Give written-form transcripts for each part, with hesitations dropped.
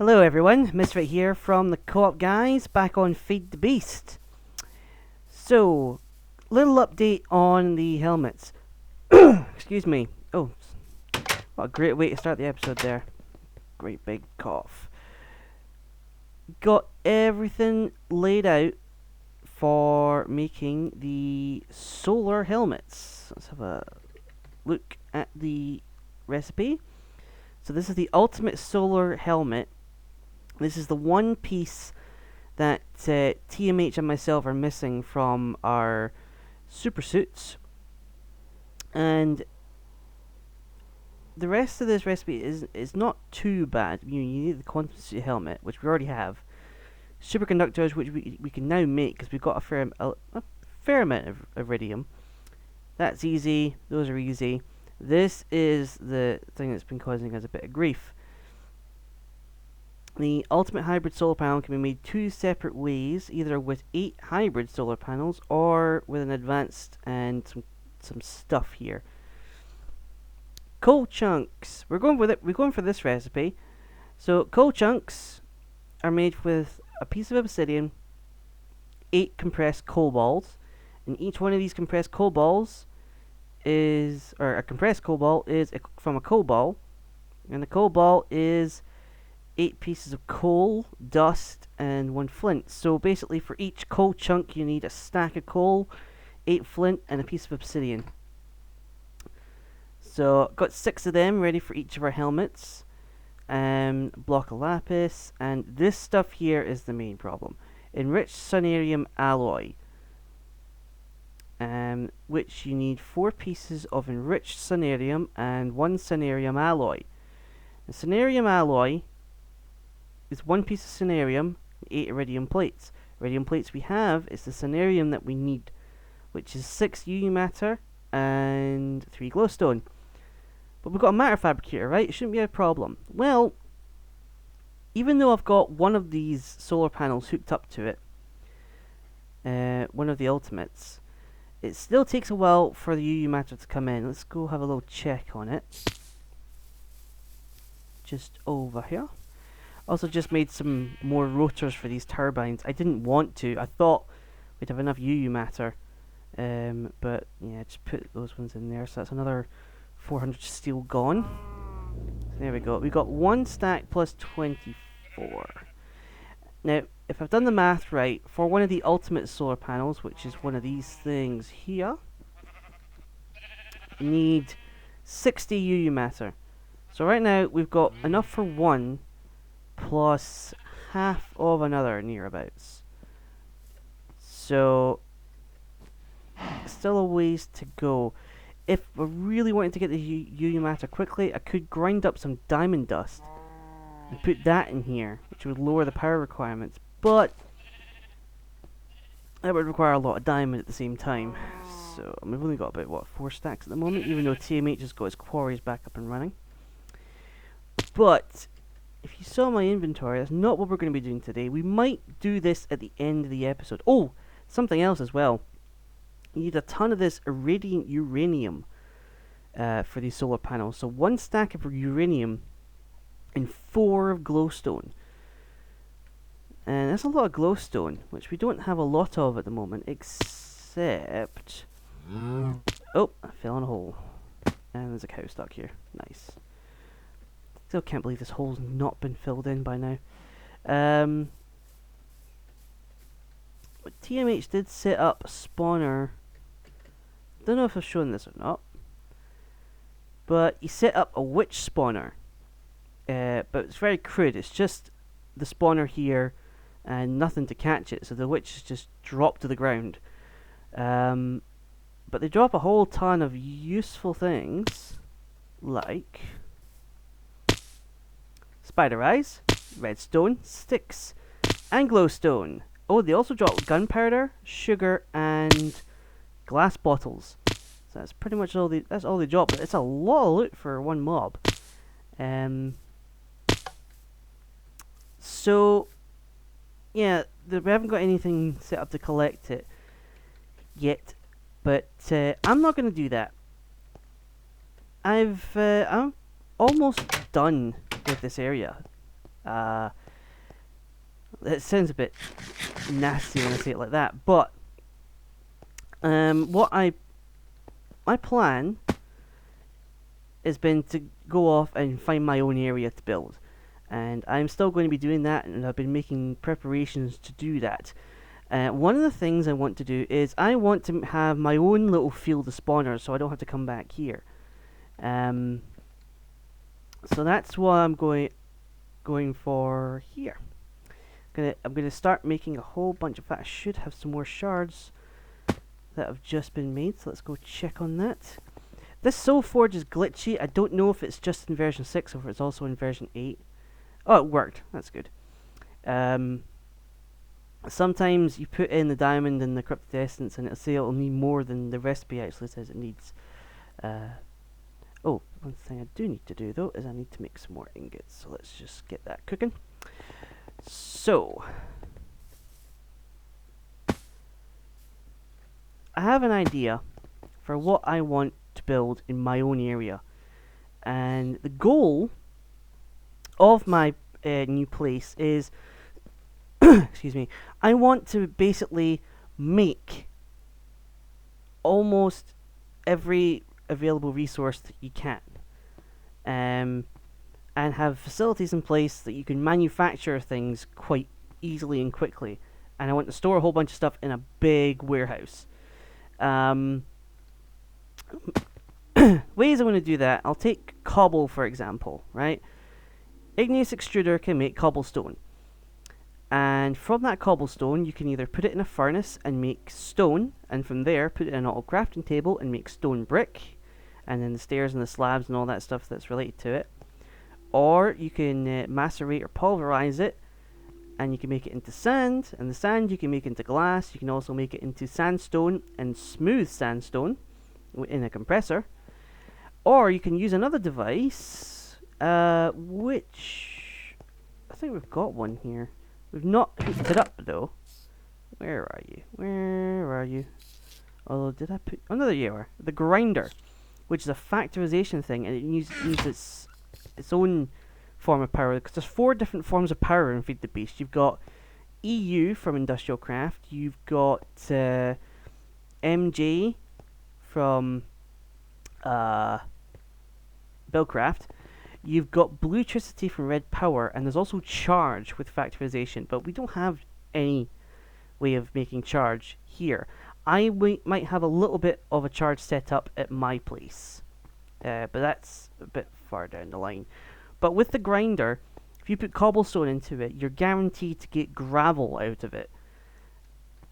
Hello everyone, Misfit here from the cOOp guys, back on Feed the Beast. So, little update on the helmets. Excuse me. Oh, what a great way to start the episode there. Great big cough. Got everything laid out for making the solar helmets. Let's have a look at the recipe. So this is the ultimate solar helmet. This is the one piece that TMH and myself are missing from our super suits. And the rest of this recipe is not too bad. You need the quantum suit helmet, which we already have. Superconductors, which we can now make because we've got a fair amount of iridium. That's easy. Those are easy. This is the thing that's been causing us a bit of grief. The ultimate hybrid solar panel can be made two separate ways, either with 8 hybrid solar panels or with an advanced and some stuff here. Coal chunks. We're going with it. We're going for this recipe. So coal chunks are made with a piece of obsidian, 8 compressed coal balls, and each one of these compressed coal balls is, or a compressed coal ball is from a coal ball, and the coal ball is 8 pieces of coal, dust, and 1 flint. So basically for each coal chunk you need a stack of coal, 8 flint, and a piece of obsidian. So got 6 of them ready for each of our helmets. Block of lapis, and this stuff here is the main problem. Enriched sonarium alloy. Which you need 4 pieces of enriched sonarium and 1 sonarium alloy. The sonarium alloy is 1 piece of sonarium, 8 iridium plates. Iridium plates we have is the sonarium that we need, which is 6 UU matter and 3 glowstone. But we've got a matter fabricator, right? It shouldn't be a problem. Well, even though I've got one of these solar panels hooked up to it, one of the ultimates, it still takes a while for the UU matter to come in. Let's go have a little check on it. Just over here. Also just made some more rotors for these turbines. I didn't want to. I thought we'd have enough UU matter. But yeah, just put those ones in there. So that's another 400 steel gone. So there we go. We got 1 stack plus 24. Now, if I've done the math right, for one of the ultimate solar panels, which is one of these things here, we need 60 UU matter. So right now, we've got enough for 1, plus half of another nearabouts. So, still a ways to go. If I really wanted to get the UU matter quickly, I could grind up some diamond dust and put that in here, which would lower the power requirements, but that would require a lot of diamond at the same time. So we've only got about, what, 4 stacks at the moment, even though TMH has got his quarries back up and running. But if you saw my inventory, that's not what we're going to be doing today. We might do this at the end of the episode. Oh, something else as well. You need a ton of this irradiant uranium for these solar panels. So 1 stack of uranium and 4 of glowstone. And that's a lot of glowstone, which we don't have a lot of at the moment, except... Oh, I fell in a hole. And there's a cow stuck here. Nice. Still can't believe this hole's not been filled in by now. But TMH did set up a spawner. Don't know if I've shown this or not. But he set up a witch spawner. But it's very crude. It's just the spawner here and nothing to catch it. So the witches just drop to the ground. But they drop a whole ton of useful things. Like spider eyes, redstone, sticks, and glowstone. Oh, they also drop gunpowder, sugar, and glass bottles. So that's pretty much all they drop. But it's a lot of loot for 1 mob. So yeah, we haven't got anything set up to collect it yet. But I'm not going to do that. I'm almost done with this area. It sounds a bit nasty when I say it like that, but my plan has been to go off and find my own area to build, and I'm still going to be doing that, and I've been making preparations to do that. One of the things I want to do is I want to have my own little field of spawners, so I don't have to come back here. So that's what I'm going for here. I'm gonna start making a whole bunch of that. I should have some more shards that have just been made, so let's go check on that. This Soul Forge is glitchy. I don't know if it's just in version 6 or if it's also in version 8. Oh, it worked. That's good. Sometimes you put in the diamond and the corrupted essence and it'll say it'll need more than the recipe actually says it needs. Oh, one thing I do need to do though is I need to make some more ingots. So let's just get that cooking. So, I have an idea for what I want to build in my own area. And the goal of my new place is, excuse me, I want to basically make almost every available resource that you can. And have facilities in place that you can manufacture things quite easily and quickly. And I want to store a whole bunch of stuff in a big warehouse. Ways I want to do that, I'll take cobble for example, right? Igneous extruder can make cobblestone. And from that cobblestone, you can either put it in a furnace and make stone, and from there put it in an auto crafting table and make stone brick, and then the stairs and the slabs and all that stuff that's related to it. Or you can macerate or pulverize it, and you can make it into sand, and the sand you can make into glass. You can also make it into sandstone and smooth sandstone in a compressor. Or you can use another device, which I think we've got one here. We've not hooked it up though. Where are you? Where are you? Although did I put? Oh no, there you are. The grinder, which is a factorization thing, and it uses its own form of power, because there's 4 different forms of power in Feed the Beast. You've got EU from Industrial Craft, you've got MJ from Buildcraft, you've got Bluetricity from Red Power, and there's also Charge with factorization, but we don't have any way of making Charge here. I might have a little bit of a Charge set up at my place, but that's a bit far down the line. But with the grinder, if you put cobblestone into it, you're guaranteed to get gravel out of it.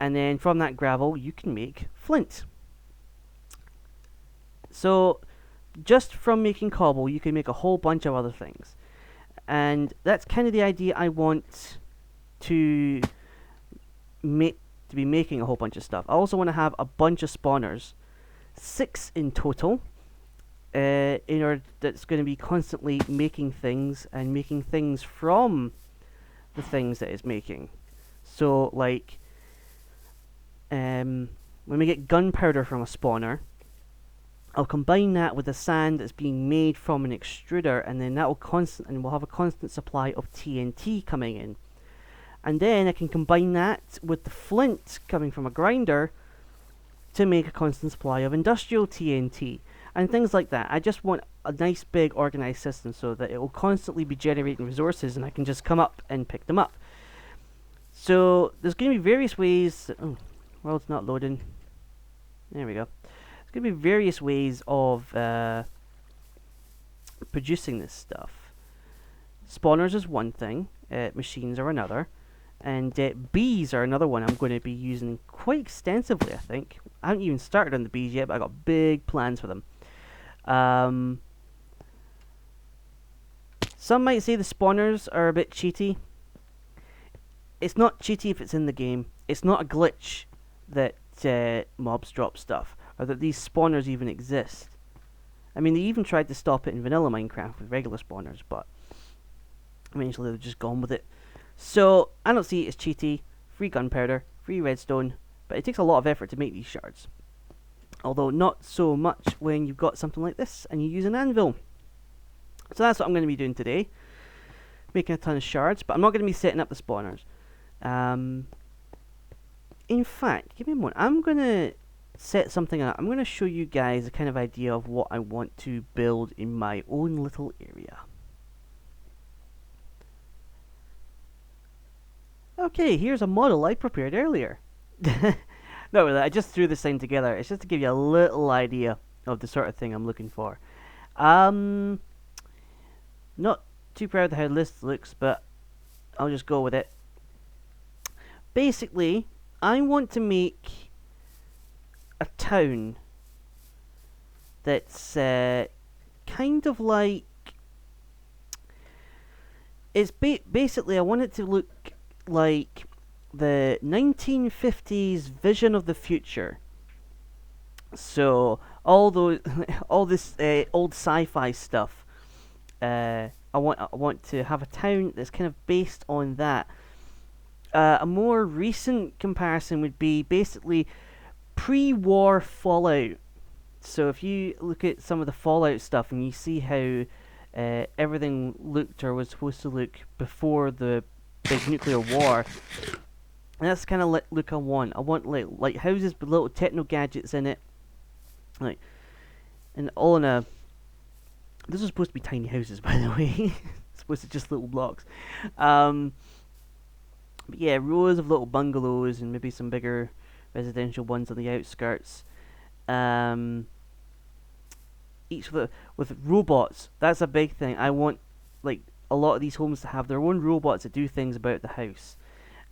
And then from that gravel, you can make flint. So, just from making cobble, you can make a whole bunch of other things. And that's kind of the idea I want to be making a whole bunch of stuff. I also want to have a bunch of spawners. 6 in total. In order that's going to be constantly making things and making things from the things that it's making. So like when we get gunpowder from a spawner, I'll combine that with the sand that's being made from an extruder, and then that will we'll have a constant supply of TNT coming in. And then I can combine that with the flint coming from a grinder to make a constant supply of industrial TNT. And things like that. I just want a nice big organized system so that it will constantly be generating resources and I can just come up and pick them up. So there's going to be various ways. Oh, world's not loading. There we go. There's going to be various ways of producing this stuff. Spawners is one thing. Machines are another. And bees are another one I'm going to be using quite extensively, I think. I haven't even started on the bees yet, but I've got big plans for them. Some might say the spawners are a bit cheaty. It's not cheaty if it's in the game. It's not a glitch that mobs drop stuff, or that these spawners even exist. I mean, they even tried to stop it in vanilla Minecraft with regular spawners, but eventually they've just gone with it. So, I don't see it as cheaty. Free gunpowder, free redstone, but it takes a lot of effort to make these shards. Although not so much when you've got something like this and you use an anvil. So that's what I'm going to be doing today. making a ton of shards, but I'm not going to be setting up the spawners. In fact, give me a moment. I'm going to set something up. I'm going to show you guys a kind of idea of what I want to build in my own little area. Okay, here's a model I prepared earlier. Not really, I just threw this thing together. It's just to give you a little idea of the sort of thing I'm looking for. Not too proud of how this looks, but I'll just go with it. Basically, I want to make a town that's kind of like... It's basically, I want it to look like the 1950s vision of the future. So all this old sci-fi stuff. I want to have a town that's kind of based on that. A more recent comparison would be basically pre-war Fallout. So if you look at some of the Fallout stuff and you see how everything looked or was supposed to look before the big nuclear war, that's kind of look I want. I want like houses with little techno gadgets in it, like, and all in a. This is supposed to be tiny houses, by the way. It's supposed to be just little blocks. But yeah, rows of little bungalows and maybe some bigger residential ones on the outskirts. Each with robots. That's a big thing. I want like a lot of these homes to have their own robots that do things about the house.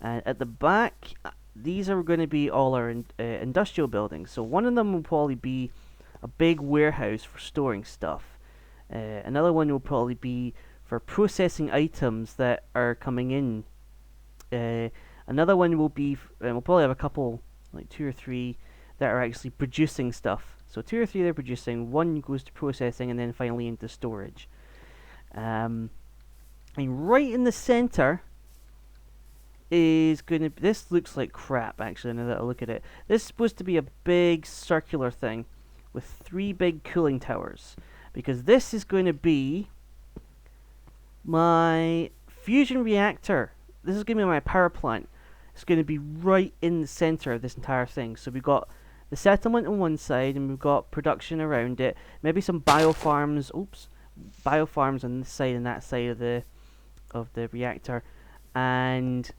And at the back, these are going to be all our industrial buildings. So one of them will probably be a big warehouse for storing stuff. Another one will probably be for processing items that are coming in. Another one will be, we'll probably have a couple, like 2 or 3, that are actually producing stuff. So 2 or 3 they're producing, 1 goes to processing, and then finally into storage. And right in the center is going to... This looks like crap, actually, now that I look at it. This is supposed to be a big circular thing with 3 big cooling towers. Because this is going to be my fusion reactor. This is going to be my power plant. It's going to be right in the center of this entire thing. So we've got the settlement on one side, and we've got production around it. Maybe some biofarms. Biofarms on this side and that side of the reactor. And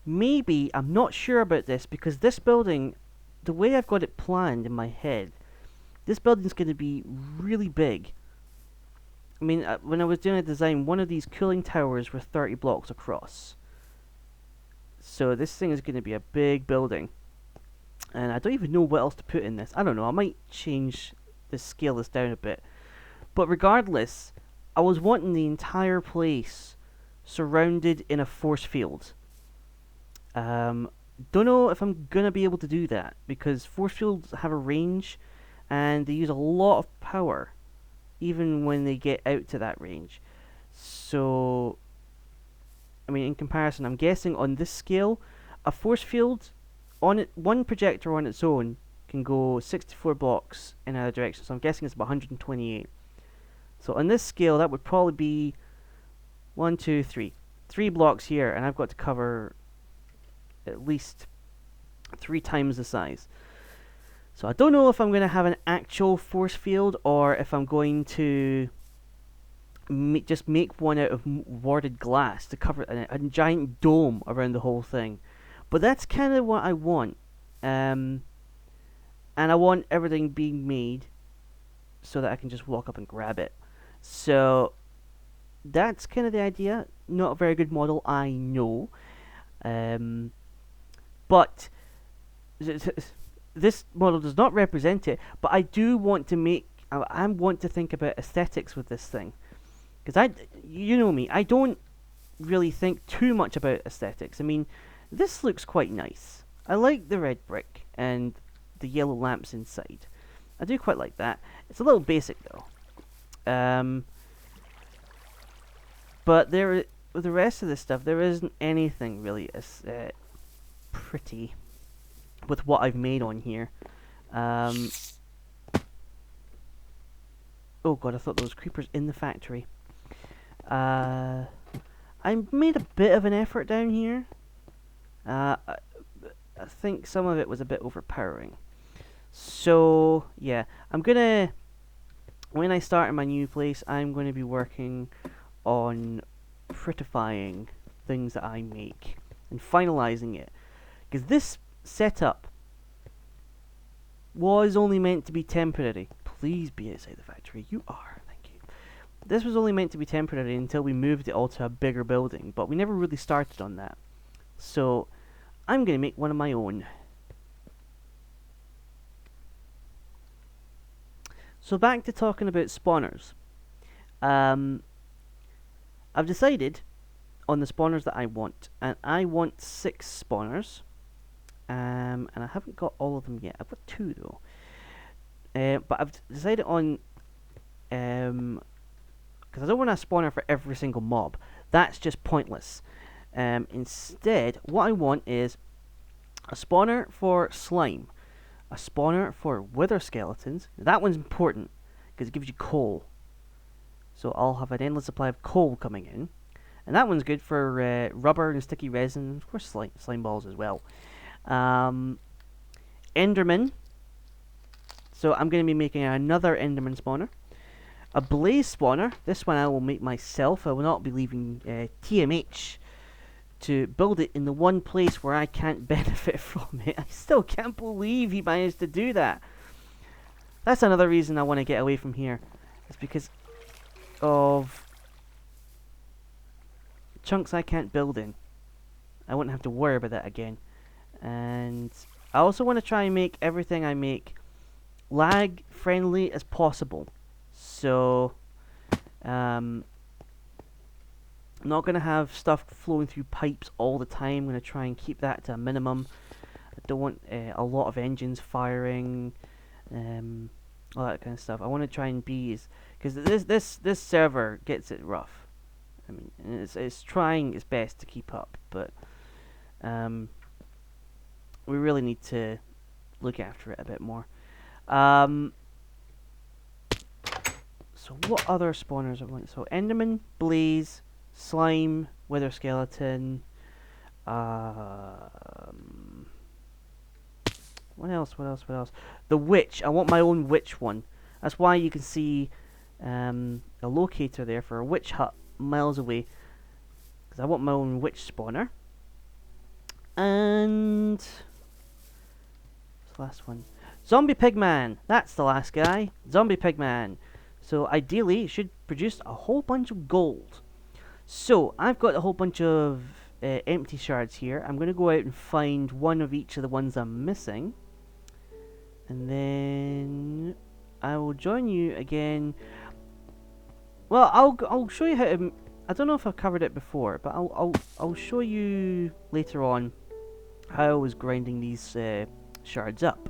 maybe, I'm not sure about this, because this building, the way I've got it planned in my head, this building's going to be really big. I mean, when I was doing a design, one of these cooling towers were 30 blocks across. So this thing is going to be a big building. And I don't even know what else to put in this. I don't know, I might scale this down a bit. But regardless, I was wanting the entire place surrounded in a force field. Don't know if I'm going to be able to do that, because force fields have a range, and they use a lot of power, even when they get out to that range. So, I mean, in comparison, I'm guessing on this scale, a force field, on it, one projector on its own can go 64 blocks in either direction. So I'm guessing it's about 128. So on this scale, that would probably be 1, 2, 3. 3 blocks here, and I've got to cover at least 3 times the size. So I don't know if I'm going to have an actual force field, or if I'm going to just make one out of warded glass to cover a giant dome around the whole thing. But that's kind of what I want. And I want everything being made so that I can just walk up and grab it. So that's kind of the idea. Not a very good model, I know. But this model does not represent it, but I do want to I want to think about aesthetics with this thing. Because you know me, I don't really think too much about aesthetics. I mean, this looks quite nice. I like the red brick and the yellow lamps inside. I do quite like that. It's a little basic though. But with the rest of this stuff, there isn't anything really as pretty with what I've made on here. Oh god, I thought there was creepers in the factory. I made a bit of an effort down here. I think some of it was a bit overpowering. So, yeah, I'm gonna, when I start in my new place, I'm going to be working on prettifying things that I make and finalizing it. Because this setup was only meant to be temporary. Please be outside the factory. You are. Thank you. This was only meant to be temporary until we moved it all to a bigger building, but we never really started on that. So, I'm going to make one of my own. So back to talking about spawners. I've decided on the spawners that I want, and I want 6 spawners. And I haven't got all of them yet. I've got 2 though. But I've decided on, because I don't want a spawner for every single mob. That's just pointless. Instead, what I want is a spawner for slime, a spawner for wither skeletons. That one's important because it gives you coal. So I'll have an endless supply of coal coming in. And that one's good for rubber and sticky resin, of course slime balls as well. Enderman. So I'm going to be making another Enderman spawner. A blaze spawner. This one I will make myself. I will not be leaving TMH to build it in the one place where I can't benefit from it. I still can't believe he managed to do that. That's another reason I want to get away from here. It's because of chunks I can't build in. I wouldn't have to worry about that again. And I also want to try and make everything I make lag friendly as possible. So I'm not going to have stuff flowing through pipes all the time. I'm going to try and keep that to a minimum. I don't want a lot of engines firing, all that kind of stuff. I want to try and be as, because this server gets it rough. I mean, it's trying its best to keep up, but we really need to look after it a bit more. So what other spawners I want? So Enderman, Blaze, Slime, Wither Skeleton. What else? What else? What else? The Witch. I want my own Witch one. That's why you can see a locator there for a Witch hut miles away. Because I want my own Witch spawner. And last one. Zombie Pigman. That's the last guy. Zombie Pigman. So ideally, it should produce a whole bunch of gold. So I've got a whole bunch of empty shards here. I'm going to go out and find one of each of the ones I'm missing. And then I will join you again. Well, I'll show you how to. I don't know if I've covered it before, but I'll show you later on how I was grinding these shards up.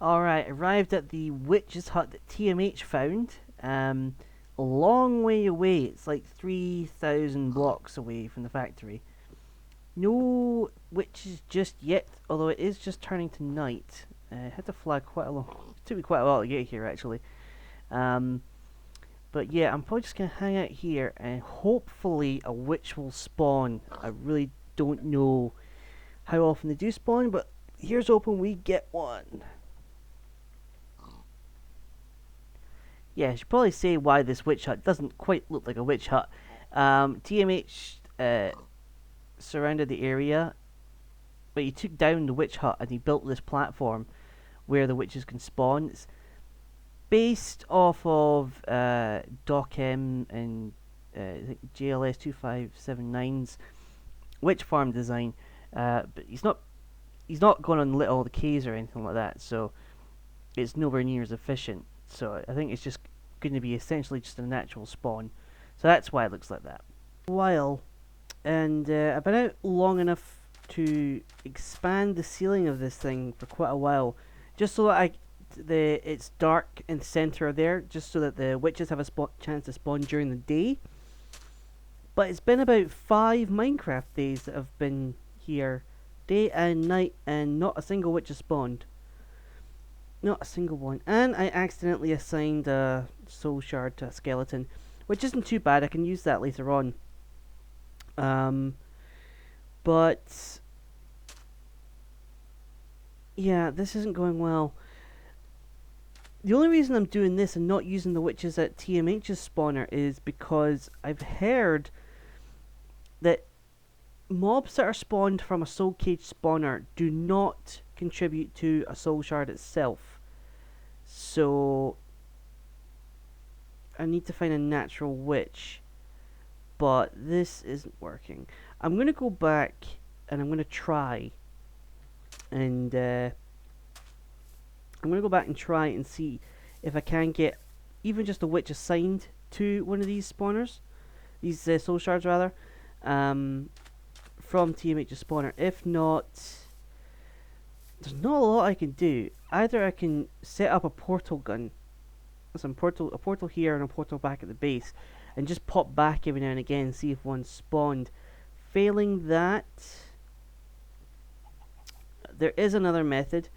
Alright, arrived at the witch's hut that TMH found. A long way away. It's like 3,000 blocks away from the factory. No witches just yet, although it is just turning to night. Had to fly quite a long. It took me quite a while to get here, actually. But yeah, I'm probably just gonna hang out here, and hopefully a witch will spawn. I really don't know how often they do spawn, but here's hoping we get one. Yeah, I should probably say why this witch hut doesn't quite look like a witch hut. TMH surrounded the area, but he took down the witch hut and he built this platform where the witches can spawn. It's based off of DocM and I think JLS 2579's witch farm design, but he's not going on lit all the caves or anything like that, so it's nowhere near as efficient. So I think it's just going to be essentially just a natural spawn. So that's why it looks like that. While, and I've been out long enough to expand the ceiling of this thing for quite a while, just so that it's dark in the center there, just so that the witches have a chance to spawn during the day. But it's been about 5 Minecraft days that have been here, day and night, and not a single witch has spawned. Not a single one. And I accidentally assigned a soul shard to a skeleton. which isn't too bad. I can use that later on. But yeah, this isn't going well. The only reason I'm doing this and not using the witches at TMH's spawner is because I've heard that mobs that are spawned from a soul cage spawner do not contribute to a soul shard itself. So I need to find a natural witch, but this isn't working. I'm going to go back and I'm going to try and I'm going to go back and try and see if I can get even just a witch assigned to one of these spawners, these soul shards rather, from TMH's spawner. If not, there's not a lot I can do. Either I can set up a portal gun, a portal here and a portal back at the base, and just pop back every now and again and see if one's spawned. Failing that, there is another method.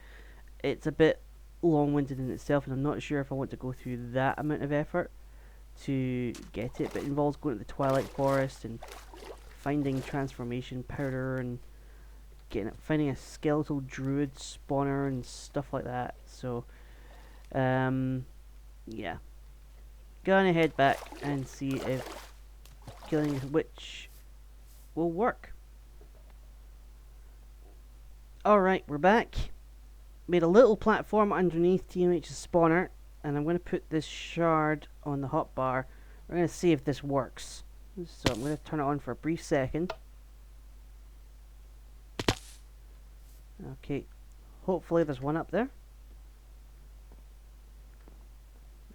It's a bit long-winded in itself, and I'm not sure if I want to go through that amount of effort to get it, but it involves going to the Twilight Forest and finding transformation powder and finding a skeletal druid spawner and stuff like that. So yeah, gonna head back and see if killing a witch will work. Alright, we're back. Made a little platform underneath TMH's spawner, and I'm going to put this shard on the hotbar. We're going to see if this works. So I'm going to turn it on for a brief second. Okay, hopefully there's one up there.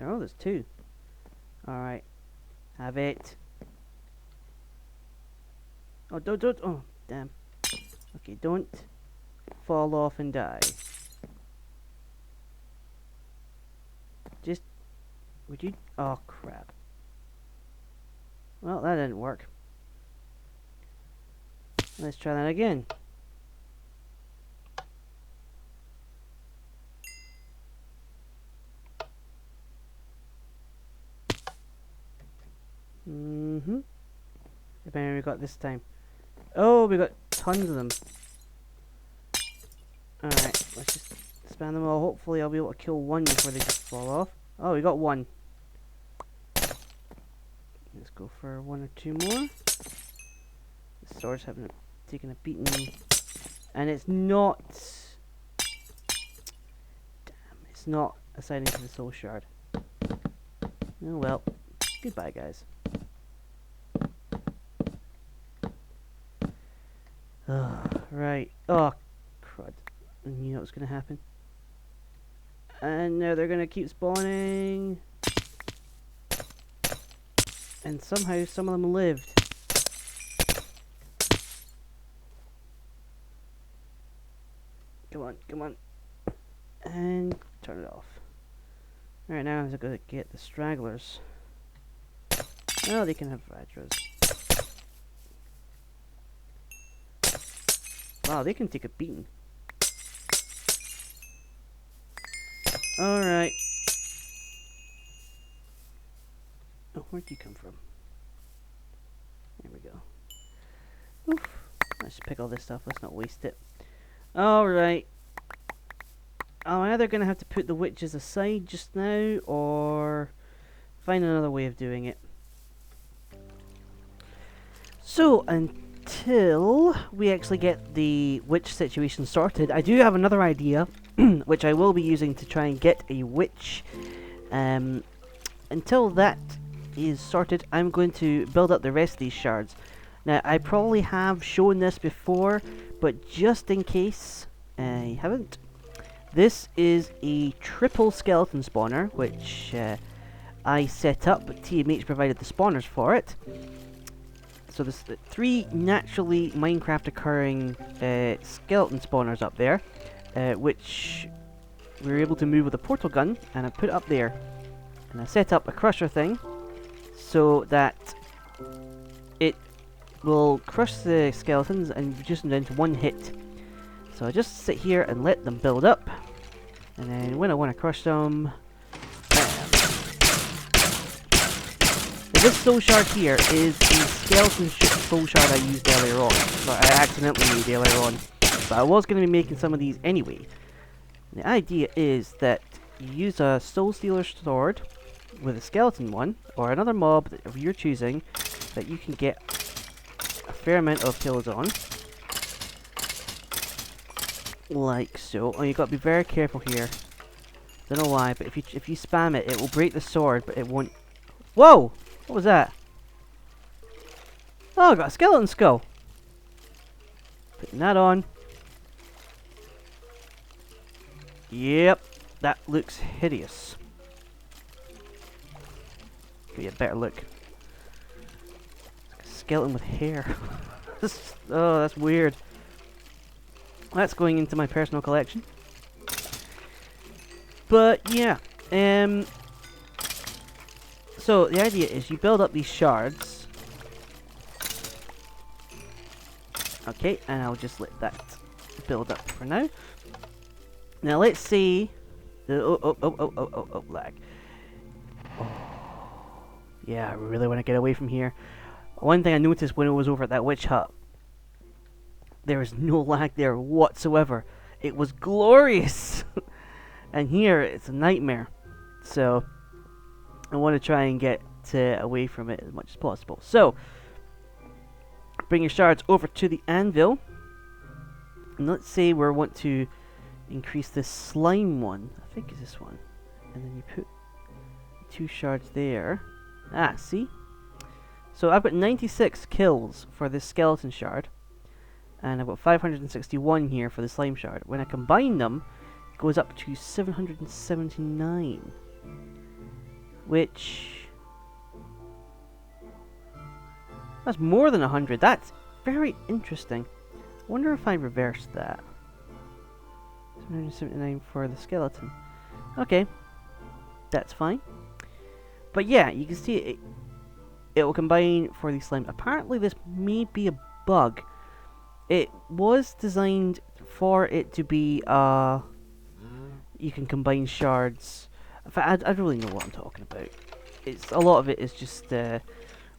Oh, there's two. Alright, have it. Oh, don't, oh, damn. Okay, don't fall off and die. Just, would you? Oh crap. Well, that didn't work. Let's try that again. How many we got this time? Oh, we got tons of them. Alright, let's just spam them all. Hopefully I'll be able to kill one before they just fall off. Oh, we got one. Let's go for one or two more. The sword's taken a beating. And it's not... Damn, it's not assigning to the soul shard. Oh well. Goodbye, guys. Right. Oh, crud. I knew that was going to happen. And now they're going to keep spawning. And somehow some of them lived. Come on, come on. And turn it off. Alright, now I'm going to get the stragglers. Oh, they can have Vajras. Wow, they can take a beating. Alright. Oh, where'd you come from? There we go. Oof. Let's just pick all this stuff. Let's not waste it. Alright. I'm either going to have to put the witches aside just now, or find another way of doing it. So, until we actually get the witch situation sorted, I do have another idea, which I will be using to try and get a witch. Until that is sorted, I'm going to build up the rest of these shards. Now, I probably have shown this before, but just in case I haven't, this is a triple skeleton spawner, which I set up, but TMH provided the spawners for it. So there's 3 naturally Minecraft occurring skeleton spawners up there, which we were able to move with a portal gun, and I put it up there. And I set up a crusher thing, so that it will crush the skeletons and reduce them down to 1 hit. So I just sit here and let them build up, and then when I want to crush them, This soul shard here is the skeleton soul shard I used earlier on. So I accidentally made earlier on. But I was going to be making some of these anyway. The idea is that you use a soul stealer sword with a skeleton one, or another mob of your choosing, that you can get a fair amount of kills on. Like so. Oh, you've got to be very careful here. Don't know why, but if you spam it, it will break the sword, but it won't. Whoa! What was that? Oh, I got a skeleton skull. Putting that on. Yep, that looks hideous. Give you a better look. Like a skeleton with hair. Oh, that's weird. That's going into my personal collection. But yeah, so the idea is you build up these shards. Okay, and I'll just let that build up for now. Now let's see. Oh, lag. Oh. Yeah, I really want to get away from here. One thing I noticed when I was over at that witch hut, there was no lag there whatsoever. It was glorious. And here it's a nightmare. So I want to try and get away from it as much as possible. So bring your shards over to the anvil. And let's say we want to increase this slime one. I think it's this one. And then you put 2 shards there. Ah, see? So I've got 96 kills for this skeleton shard. And I've got 561 here for the slime shard. When I combine them, it goes up to 779. Which... that's more than 100. That's very interesting. I wonder if I reverse that. 779 for the skeleton. Okay. That's fine. But yeah, you can see it will combine for the slime. Apparently this may be a bug. It was designed for it to be, you can combine shards. In fact, I don't really know what I'm talking about. A lot of it is just,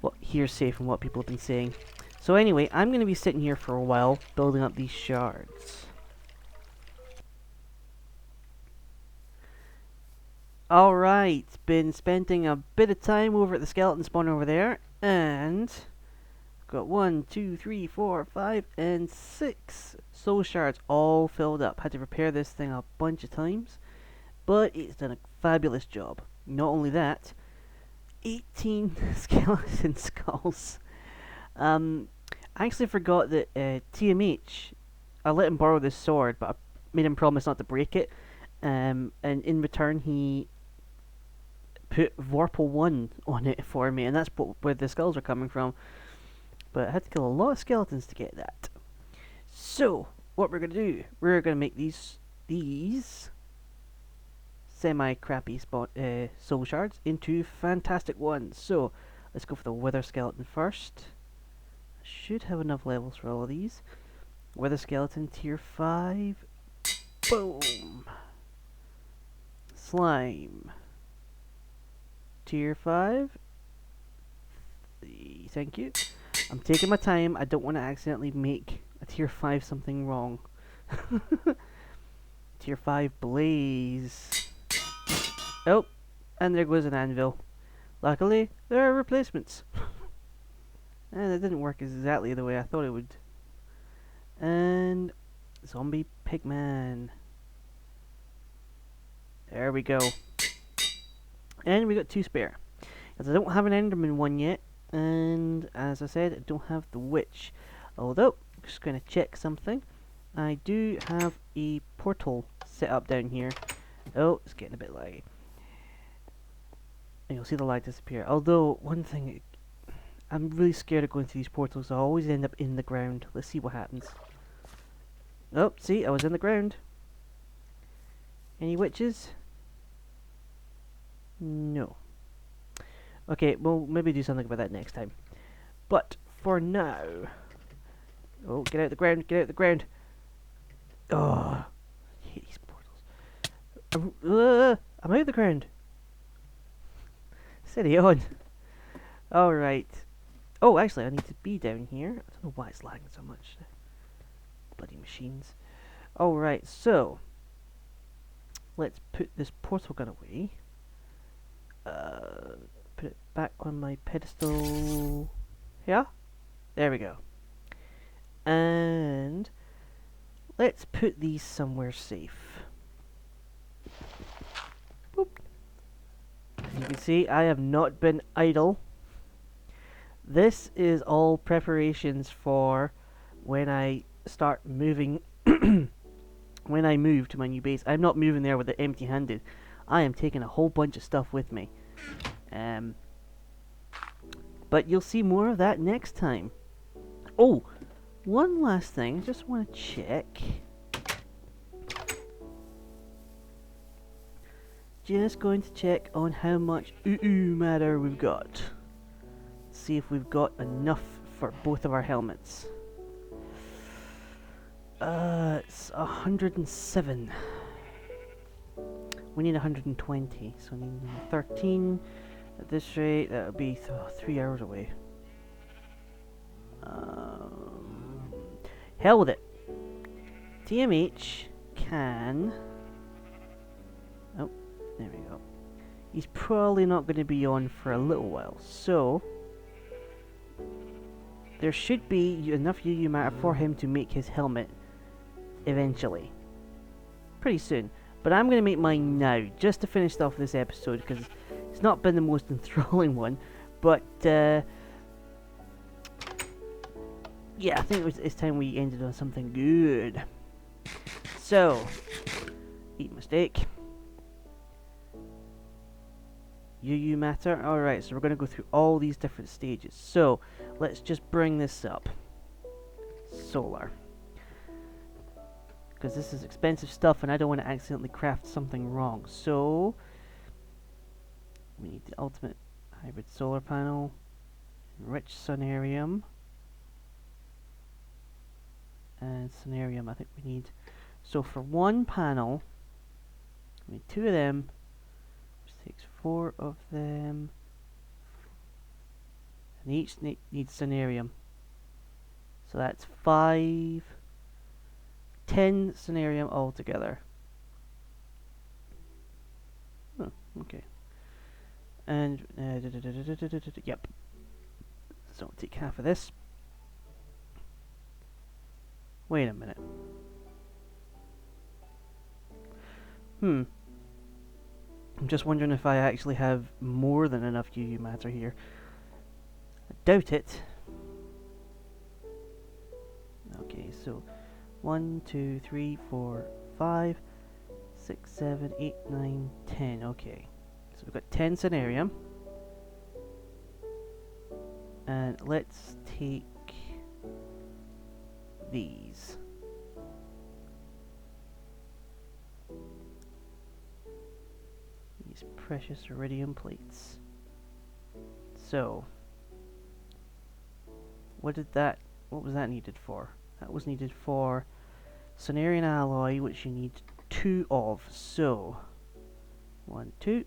what hearsay from what people have been saying. So anyway, I'm going to be sitting here for a while, building up these shards. Alright, been spending a bit of time over at the skeleton spawn over there, and got 1, 2, 3, 4, 5, and 6 soul shards all filled up. Had to repair this thing a bunch of times, but it's done a fabulous job. Not only that, 18 skeleton skulls. I actually forgot that TMH, I let him borrow this sword, but I made him promise not to break it. And in return, he put Vorpal 1 on it for me, and that's where the skulls are coming from. But I had to kill a lot of skeletons to get that. So, what we're going to do, we're going to make these semi-crappy soul shards into fantastic ones. So, let's go for the wither skeleton first. I should have enough levels for all of these. Wither skeleton tier 5. Boom. Slime. Tier 5. Thank you. I'm taking my time. I don't want to accidentally make a tier 5 something wrong. Tier 5 blaze. Oh, and there goes an anvil. Luckily, there are replacements. And it didn't work exactly the way I thought it would. And zombie pigman. There we go. And we got 2 spare. Because I don't have an enderman one yet. And as I said, I don't have the witch. Although, I'm just going to check something. I do have a portal set up down here. Oh, it's getting a bit laggy. And you'll see the light disappear. Although, one thing, I'm really scared of going through these portals. I always end up in the ground. Let's see what happens. Oh, see, I was in the ground. Any witches? No. Okay, we'll maybe do something about that next time. But for now... oh, get out the ground, get out the ground. Oh, I hate these portals. I'm out of the ground. Steady on. Alright. Oh, actually, I need to be down here. I don't know why it's lagging so much. Bloody machines. Alright, so let's put this portal gun away. Put it back on my pedestal. Yeah? There we go. And let's put these somewhere safe. Boop. As you can see, I have not been idle. This is all preparations for when I start moving. When I move to my new base, I'm not moving there with it empty-handed. I am taking a whole bunch of stuff with me. But you'll see more of that next time. Oh, one last thing. I just want to check. Just going to check on how much cOOp matter we've got. See if we've got enough for both of our helmets. It's 107. We need 120, so we need 13. At this rate, that would be 3 hours away. Hell with it. TMH can... Oh, there we go. He's probably not going to be on for a little while, so... there should be enough UU matter for him to make his helmet eventually. Pretty soon. But I'm going to make mine now, just to finish off this episode, because it's not been the most enthralling one. But, yeah, I think it's time we ended on something good. So, eat my steak. UU matter. Alright, so we're going to go through all these different stages. So, let's just bring this up. Solar. Because this is expensive stuff and I don't want to accidentally craft something wrong. So, we need the ultimate hybrid solar panel, enriched sonarium, and sonarium I think we need. So for one panel, we need 2 of them, which takes 4 of them, and each needs sonarium. So that's 5, 10 sonarium altogether. Oh, okay. And, yep. So I'll take half of this. Wait a minute. I'm just wondering if I actually have more than enough UU matter here. I doubt it. Okay, so 1, 2, 3, 4, 5, 6, 7, 8, 9, 10. Okay. So we've got 10 sonarium. And let's take these. These precious iridium plates. So, what was that needed for? That was needed for sonarium alloy, which you need 2 of. So, 1, 2.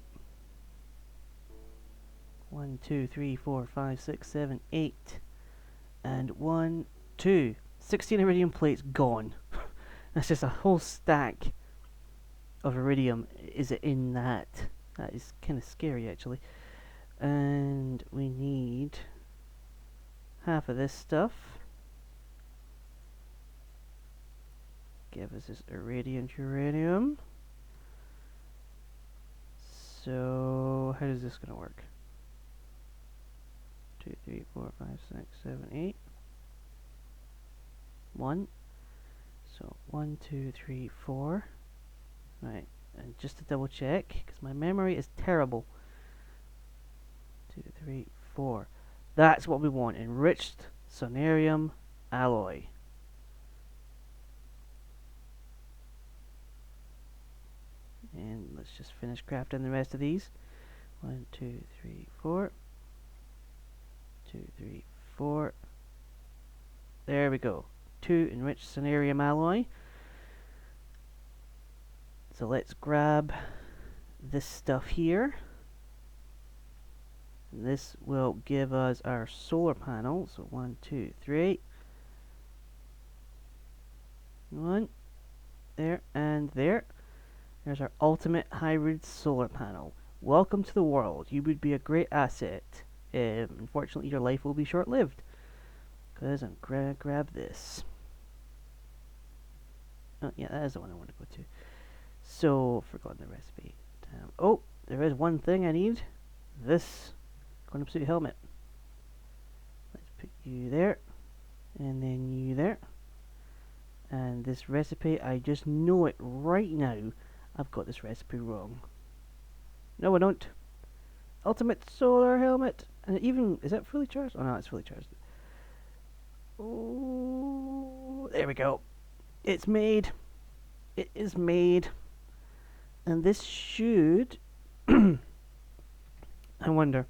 1, 2, 3, 4, 5, 6, 7, 8. And 1, 2. 16 iridium plates gone. That's just a whole stack of iridium is in that. That is kind of scary actually. And we need half of this stuff. Give us this iridium uranium. So how is this gonna work? 2, 3, 4, 5, 6, 7, 8. 1. So 1, 2, 3, 4. Right, and just to double check, because my memory is terrible. 2, 3, 4. That's what we want. Enriched sonarium alloy. And let's just finish crafting the rest of these. 1, 2, 3, 4. 2, 3, 4. There we go. 2 enriched sonarium alloy. So let's grab this stuff here. And this will give us our solar panel. So 1, 2, 3. 1, there, and there. There's our ultimate hybrid solar panel. Welcome to the world. You would be a great asset. Unfortunately, your life will be short-lived. Because I'm gonna grab this. Oh, yeah, that is the one I want to go to. So, forgotten the recipe. Oh, there is one thing I need. This quantum suit helmet. Let's put you there. And then you there. And this recipe, I just know it right now. I've got this recipe wrong. No, I don't. Ultimate solar helmet. And even, is that fully charged? Oh no, it's fully charged. Oh, there we go. It's made. It is made. And this should... I wonder.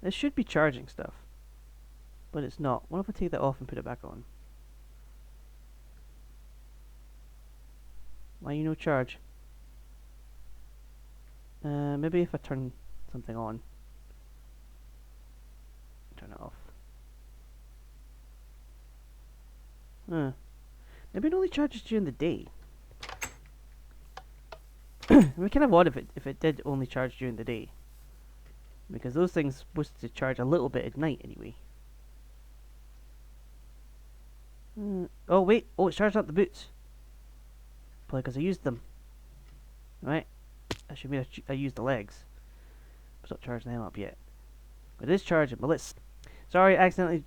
This should be charging stuff. But it's not. What if I take that off and put it back on? Why you no charge? Maybe if I turn something on. Turn it off. Maybe it only charges during the day. It'd be kind of odd if it did only charge during the day. Because those things are supposed to charge a little bit at night anyway. Oh wait, oh it's charged up the boots. Probably because I used them. Right, that should mean I used the legs. But not charging them up yet. It is charging, but let's... Sorry, accidentally...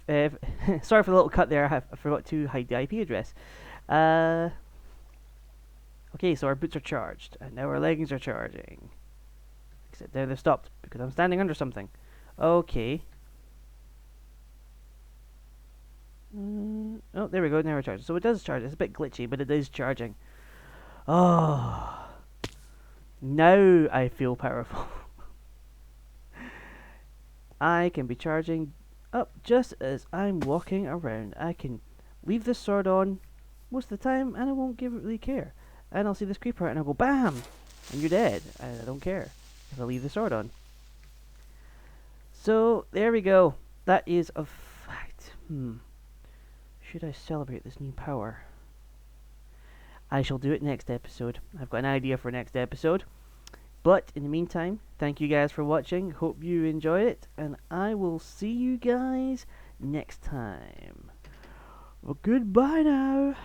sorry for the little cut there, I forgot to hide the IP address. Okay, so our boots are charged, and now our leggings are charging. Except there they've stopped, because I'm standing under something. Okay. Oh, there we go, now we're charging. So it does charge, it's a bit glitchy, but it is charging. Oh. Now I feel powerful. I can be charging up just as I'm walking around. I can leave this sword on most of the time, and I won't really care. And I'll see this creeper and I'll go BAM! And you're dead. I don't care if I leave the sword on. So, there we go. That is a fact. Should I celebrate this new power? I shall do it next episode. I've got an idea for next episode. But, in the meantime, thank you guys for watching. Hope you enjoyed it. And I will see you guys next time. Well, goodbye now.